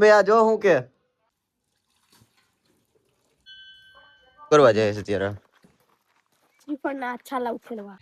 મેં આ જો હું કે કરવા જાય છે ત્યારે શ્રીફળના છાલા ઉખેડવા.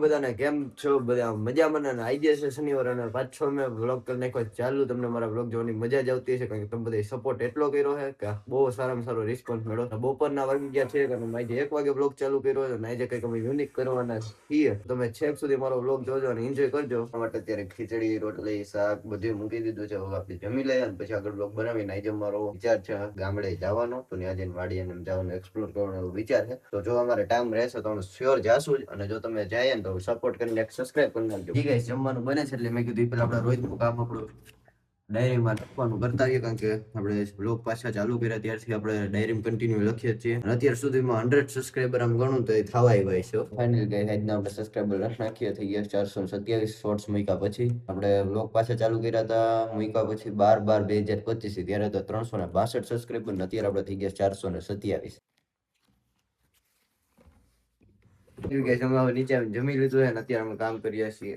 બધાને કેમ છો? બધા મજામાં ને આવી જશે શનિવાર અને પાછો મેં વ્લોગ કરી નાખ્યો ચાલુ. તમને મારા વ્લોગ જોવાની મજા જ આવતી હશે કારણ કે તમે બધા સપોર્ટ એટલો કર્યો છે કે બહુ સારામાં સારો રિસ્પોન્સ મળ્યો. બપોરના વાગી ગયા છે અને મેં 1 વાગે વ્લોગ ચાલુ કર્યો છે અને આજે કંઈક અમે યુનિક કરવાના છીએ. તમે છેક સુધી મારો વ્લોગ જોજો અને એન્જોય કરજો. માટે અત્યારે ખીચડી, રોટલી, શાક બધું મૂકી દીધું છે. હવે આપણે જમી લઈએ અને પછી આગળ વ્લોગ બનાવીને આજે મારો વિચાર છે ગામડે જવાનો, તો ત્યાં જઈને વાડી અને જવાનું એક્સપ્લોર કરવાનો વિચાર છે. તો જો અમારે ટાઈમ રહેશે તો અમે શ્યોર જાશું જ. અને જો તમે જાય ને તો સપોર્ટ કરીને એક સબસ્ક્રાઇબ કરી નાખજો. ઠીક છે, જમવાનું બને છે એટલે મેં કીધું પેલા આપણે રોજનું કામ આપણું ડાયરીમાં લખવાનું કરતા આવીએ કારણ કે આપણે બ્લોગ પાછા ચાલુ કર્યા ત્યારથી આપણે ડાયરીમાં કન્ટિન્યુ લખીએ છીએ અને અત્યાર સુધીમાં 100 સબસ્ક્રાઇબર આમ ગણું તો એ થવા આવ્યા છે. ફાઇનલી ગાઈસ આજના આપણે સબસ્ક્રાઇબર નાખીએ થઈ ગયા 427 શોર્ટ્સ મૂક્યા પછી આપણે બ્લોગ પાછા ચાલુ કર્યા હતા. મૂક્યા પછી 12/12/2025 ત્યારે તો 362 સબસ્ક્રાઇબર ને અત્યારે આપણે થઈ ગયા 427. અમે નીચે જમી લીધું અને અત્યારે અમે કામ કરીએ છીએ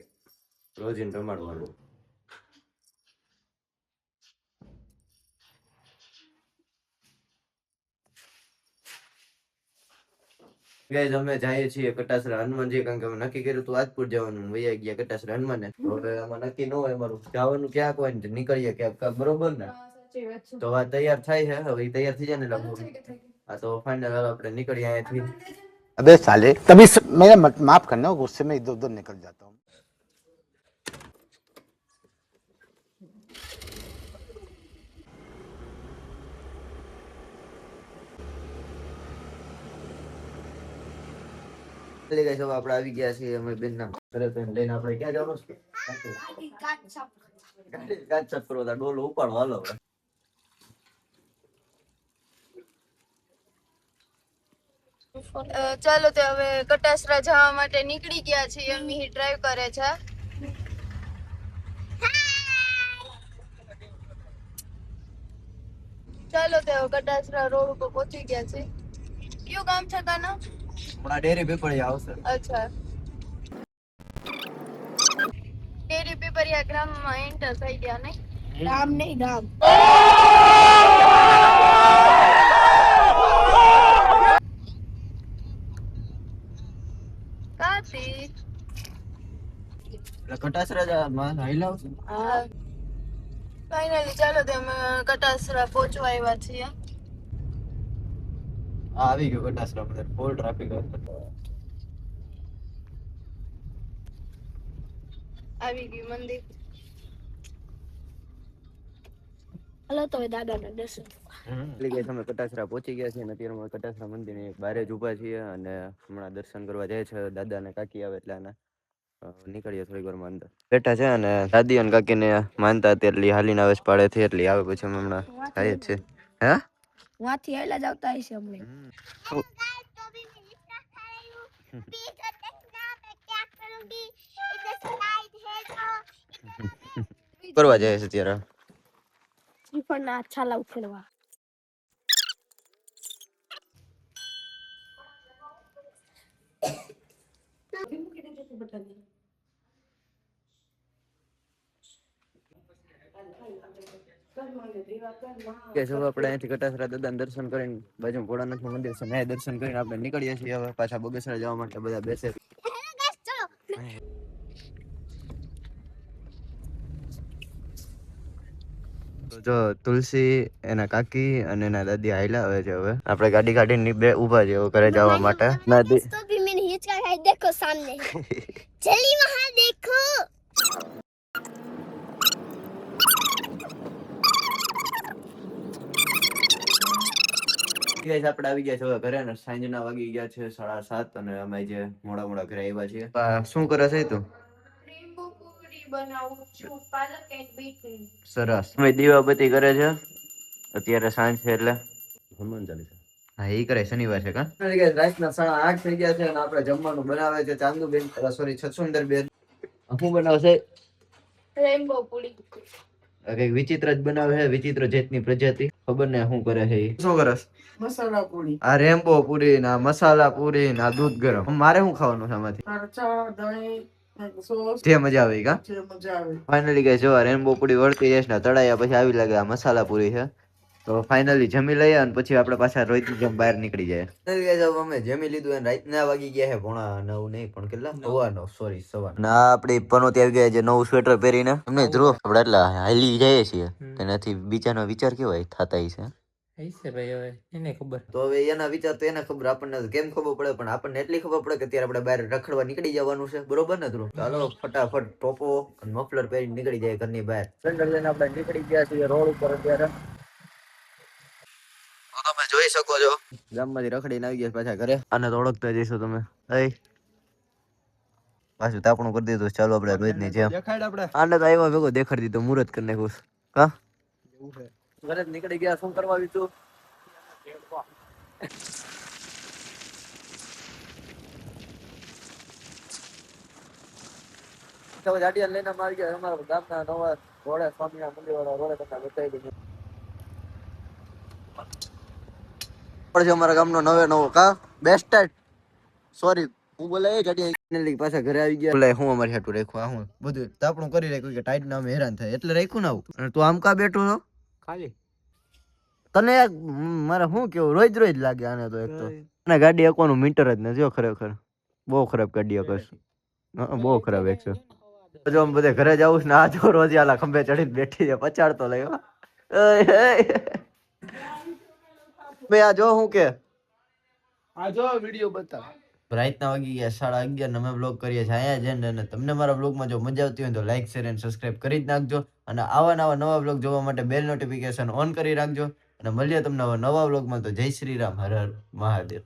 રોજીન રમાડવાનું. ગાઈસ અમે જઈએ છીએ કટાસરા હનુમાનજી કારણ કે અમે નક્કી કર્યું હતું આજપુર જવાનું, વૈયા ગયા કટાસરા હનુમાન. હવે આમાં નક્કી ન હોય અમારું જવાનું ક્યાં કોઈ નીકળીએ ક્યાંક, બરોબર ને? તો આ તૈયાર થાય છે, હવે તૈયાર થઈ જાય ને આ તો ફાઇનલ આપણે નીકળીએ અહીંયાથી. अबे साले तभी मैं माफ करना गुस्से में इधर उधर निकल जाता हूँ. આપણે આવી ગયા છીએ અમે બેન ના ઘરે લઈને આપણે ક્યાં જવાનું છે? કાચ સાફ કરવા ડોલો ઉપાડો હાલો. ચાલો તો હવે કટાસરા જવા માટે નીકળી ગયા છીએ. મિહિર ડ્રાઈવ કરે છે. ચાલો તો કટાસરા રોડ ઉપર પહોંચી ગયા છે. કયું ગામ છે કાના? હમણાં ડેરી પીપળી આવશે. અચ્છા, ડેરી પીપળિયા ગ્રામમાં એન્ટર થઈ ગયા. નહીં ગામ નહીં ગામ. કટાસરા હાઈલા આવશે. ફાઇનલી ચાલો તો અમે કટાસરા પહોંચવા આવ્યા છીએ. આવી ગયો કટાસરા પર ફૂલ ટ્રાફિક આવી ગયું મંદિર. હાલો તો દાદાના દર્શન. અમે કટાસરા પહોંચી ગયા છીએ અને અત્યારે કટાસરા મંદિરની બહાર જ ઊભા છીએ અને હમણાં દર્શન કરવા જાય છે. દાદા અને કાકી આવે એટલે નીકળીએ થોડીક વારમાં અંદર. બેઠા છે અને દાદી અને કાકીને માનતા અત્યારે હાલીને આવે પાડે થી એટલે આવે પછી અમે હમણાં જાય જ છે. હે વાથી આયલા જ આવતા હશે અમને. કરવા જાય છે ત્યારે શ્રીફળના છાલા ઉખેડવા. આપણે અહીંથી કટાસરા દાદા દર્શન કરીને બાજુ ભોળાનાથ મંદિર છે ત્યાં દર્શન કરીને આપણે નીકળીએ છીએ હવે પાછા બગસરા જવા માટે. બધા બેસે જો તુલસી એના કાકી અને એના દાદી હાઈલા આવે છે. હવે આપણે ગાડી કાઢીને બે ઉભા છે ઘરે જવા માટે. तो भी मैंने हिचका है, देखो सामने चली वहां देखो. ગાઈસ આપણે આવી ગયા છે હવે ઘરે ને સાંજના વાગી ગયા છે 7:30 અને અમે જે મોડા ઘરે આવ્યા છીએ. શું કરે છે તું? લીંબુ પૂરી બનાવું છું, પાલક એન્ડ બીટ. સરસ. અમે દીવાબત્તી કરે છે અત્યારે સાંજ છે એટલે હનુમાન ચાલીસા. હા એ કરે શનિવાર છે કા. રાતના 8:30 થઈ ગયા છે અને આપણે જમવાનું બનાવે છે ચાંદુબેન, સોરી છછુંદર બેન. શું બનાવશે? રેનબો પૂરી. કઈક વિચિત્ર જ બનાવે છે, વિચિત્ર જાતની પ્રજાતિ, ખબર ને શું કરે છે ઈ. શું કરસ? મસાલા પૂરી, આ રેમ્બો પૂરી ના મસાલા પૂરી ના દૂધ ગરમ. મારે શું ખાવાનું છે આમાંથી? મરચા, દહીં, સોસ, જે મજા આવે ઈ કા. જે મજા આવે. ફાઇનલી ગાઈસ જો આ રેમ્બો પૂરી વળતી જશે ને તળાયા પછી આવી લાગે આ મસાલા પૂરી છે. તો ફાઇનલી જમી લઈએ અને પછી આપણે પાછા રોહિત જેમ બહાર નીકળી જાય. ફાઇનલી ગાઈસ હવે અમે જમી લીધું અને રાતના વાગી ગયા છે 9:30 નહીં પણ કેટલા 9:15 સોરી 9:15. ના આપણી પનોતી આવી ગયા છે નવું સ્વેટર પહેરીને. તમને ધ્રુવ આપણે એટલા હાલી જઈએ છીએ તેનાથી બીજાનો વિચાર કેવો થતા છે. તો હવે એના વિચાર તો એને ખબર, આપણને કેમ ખબર પડે, પણ આપણને એટલી ખબર પડે કે અત્યારે આપણે બહાર રખડવા નીકળી જવાનું છે, બરોબર ને ધ્રુવ? ચાલો ફટાફટ ટોપો અને મફલર પહેરીને નીકળી જાય ઘરની બહાર. સ્પ્લેન્ડર લઈને આપણે નીકળી ગયા છીએ રોડ ઉપર અત્યારે. તમે જોઈ શકો છો ગામમાંથી રખડીને આવી ગયા પાછા ઘરે. આને તો ઓળખતા જઈશો તમે. પાછું તાપણું કરી દીધું. ચાલો આપણે રોજની જેમ આને તો આવ્યા ભેગો દેખાડી દીધો, મુહૂર્ત કરી નાખ્યું. કા ઘરે નીકળી ગયા. શું કરવા આવ્યું? જાડિયા લઈને મારી ગયા અમારા ગામના નવા રોડે સ્વામિના મંદિર વાળા રોડે તમને બતાવી દીધું. અમારા ગામનો નવો કા બેસ્ટ સોરી હું બોલાય જાડિયા પાછા ઘરે આવી ગયા. બોલાય હું અમારી હાટું રાખ્યું, આ હું બધું તાપણું કરી રાખ્યું કે ટાઈટ ના અમે હેરાન થાય એટલે રાખ્યું ને આવું. અને તું આમ કા બેઠો છો ખાલી? તને મારે શું કેવું, રોજ રોજ લાગે આને તો. એક તો અને ગાડી અકવાનું મીટર જ નથી ખરેખર. બહુ ખરાબ ગાડી અકસ, બહુ ખરાબ એક છે. જો આમ બધે ઘરે જવું ને આ જો રોજ આલા ખંભે ચડીને બેઠી છે, પચાડતો લઈ બે આ જો હું કે આ જો વિડિયો બતાવ. રાતના વાગી ગયા 11:30 અમે વ્લોગ કરીએ છીએ અહીંયા જઈને. અને તમને મારા વ્લોગમાં જો મજા આવતી હોય તો લાઈક શેર અને સબસ્ક્રાઇબ કરી જ નાખજો. અને આવા નવા વ્લોગ જોવા માટે બેલ નોટિફિકેશન ઓન કરી રાખજો. અને મળીએ તમને નવા વ્લોગમાં. તો જય શ્રી રામ, હર હર મહાદેવ.